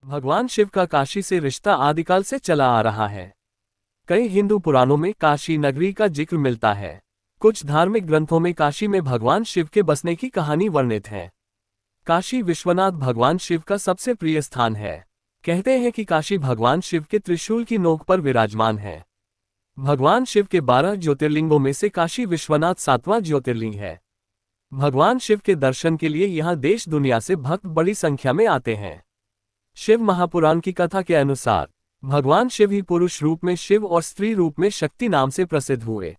भगवान शिव का काशी से रिश्ता आदिकाल से चला आ रहा है। कई हिंदू पुराणों में काशी नगरी का जिक्र मिलता है। कुछ धार्मिक ग्रंथों में काशी में भगवान शिव के बसने की कहानी वर्णित है। काशी विश्वनाथ भगवान शिव का सबसे प्रिय स्थान है। कहते हैं कि काशी भगवान शिव के त्रिशूल की नोक पर विराजमान है। भगवान शिव के 12 ज्योतिर्लिंगों में से काशी विश्वनाथ 7वां ज्योतिर्लिंग है। भगवान शिव के दर्शन के लिए यहाँ देश दुनिया से भक्त बड़ी संख्या में आते हैं। शिव महापुराण की कथा के अनुसार भगवान शिव ही पुरुष रूप में शिव और स्त्री रूप में शक्ति नाम से प्रसिद्ध हुए।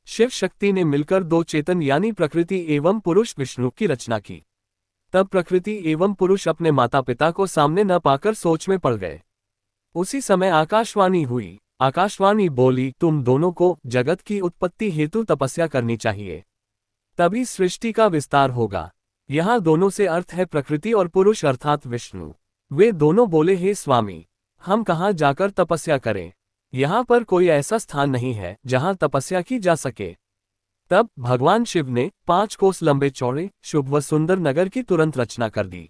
शिव शक्ति ने मिलकर दो चेतन यानी प्रकृति एवं पुरुष विष्णु की रचना की। तब प्रकृति एवं पुरुष अपने माता पिता को सामने न पाकर सोच में पड़ गए। उसी समय आकाशवाणी हुई। आकाशवाणी बोली, तुम दोनों को जगत की उत्पत्ति हेतु तपस्या करनी चाहिए, तभी सृष्टि का विस्तार होगा। यहाँ दोनों से अर्थ है प्रकृति और पुरुष अर्थात विष्णु। वे दोनों बोले, हे स्वामी, हम कहाँ जाकर तपस्या करें? यहाँ पर कोई ऐसा स्थान नहीं है जहाँ तपस्या की जा सके। तब भगवान शिव ने 5 कोस लंबे चौड़े शुभ व सुंदर नगर की तुरंत रचना कर दी।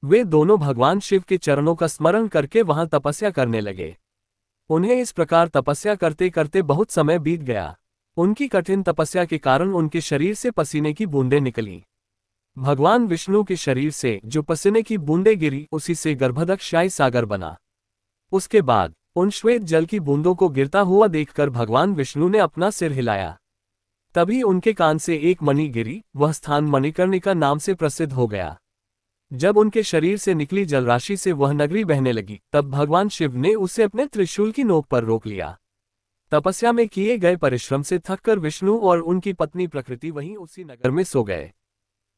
वे दोनों भगवान शिव के चरणों का स्मरण करके वहां तपस्या करने लगे। उन्हें इस प्रकार तपस्या करते करते बहुत समय बीत गया। उनकी कठिन तपस्या के कारण उनके शरीर से पसीने की बूंदें निकली। भगवान विष्णु के शरीर से जो पसीने की बूंदें गिरी, उसी से गर्भदक्षाई सागर बना। उसके बाद उन श्वेत जल की बूंदों को गिरता हुआ देखकर भगवान विष्णु ने अपना सिर हिलाया। तभी उनके कान से एक मणि गिरी। वह स्थान मणिकर्णिका नाम से प्रसिद्ध हो गया। जब उनके शरीर से निकली जलराशि से वह नगरी बहने लगी, तब भगवान शिव ने उसे अपने त्रिशूल की नोक पर रोक लिया। तपस्या में किए गए परिश्रम से थककर विष्णु और उनकी पत्नी प्रकृति वहीं उसी नगर में सो गए।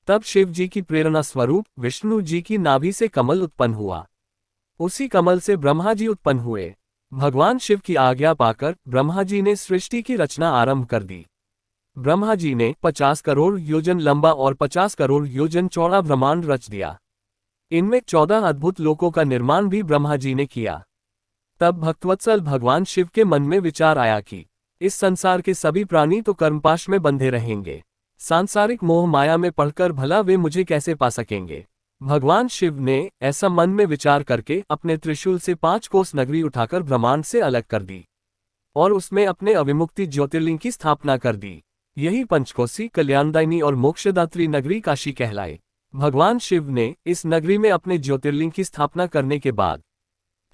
तब शिव जी की प्रेरणा स्वरूप विष्णु जी की नाभि से कमल उत्पन्न हुआ। उसी कमल से ब्रह्मा जी उत्पन्न हुए। भगवान शिव की आज्ञा पाकर ब्रह्मा जी ने सृष्टि की रचना आरंभ कर दी। ब्रह्मा जी ने 50 करोड़ योजन लंबा और 50 करोड़ योजन चौड़ा ब्रह्मांड रच दिया। इनमें 14 अद्भुत लोकों का निर्माण भी ब्रह्मा जी ने किया। तब भक्तवत्सल भगवान शिव के मन में विचार आया कि इस संसार के सभी प्राणी तो कर्मपाश में बंधे रहेंगे। सांसारिक मोह माया में पढ़कर भला वे मुझे कैसे पा सकेंगे। भगवान शिव ने ऐसा मन में विचार करके अपने त्रिशूल से 5 कोस नगरी उठाकर ब्रह्मांड से अलग कर दी और उसमें अपने अविमुक्ति ज्योतिर्लिंग की स्थापना कर दी। यही पंचकोसी, कल्याणदायिनी और मोक्षदात्री नगरी काशी कहलाई। भगवान शिव ने इस नगरी में अपने ज्योतिर्लिंग की स्थापना करने के बाद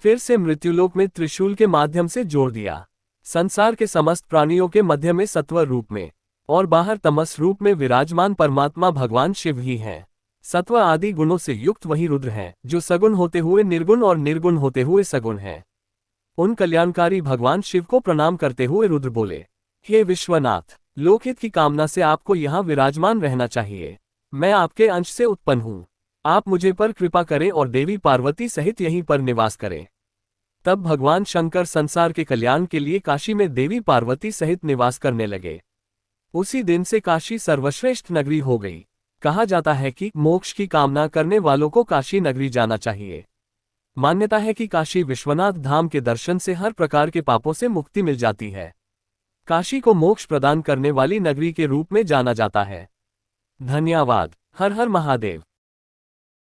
फिर से मृत्युलोक में त्रिशूल के माध्यम से जोड़ दिया। संसार के समस्त प्राणियों के मध्य में सत्व रूप में और बाहर तमस रूप में विराजमान परमात्मा भगवान शिव ही हैं। सत्व आदि गुणों से युक्त वही रुद्र हैं, जो सगुण होते हुए निर्गुण और निर्गुण होते हुए सगुण हैं। उन कल्याणकारी भगवान शिव को प्रणाम करते हुए रुद्र बोले, हे विश्वनाथ, लोकहित की कामना से आपको यहाँ विराजमान रहना चाहिए। मैं आपके अंश से उत्पन्न हूँ। आप मुझे पर कृपा करें और देवी पार्वती सहित यहीं पर निवास करें। तब भगवान शंकर संसार के कल्याण के लिए काशी में देवी पार्वती सहित निवास करने लगे। उसी दिन से काशी सर्वश्रेष्ठ नगरी हो गई। कहा जाता है कि मोक्ष की कामना करने वालों को काशी नगरी जाना चाहिए। मान्यता है कि काशी विश्वनाथ धाम के दर्शन से हर प्रकार के पापों से मुक्ति मिल जाती है। काशी को मोक्ष प्रदान करने वाली नगरी के रूप में जाना जाता है। धन्यवाद। हर हर महादेव।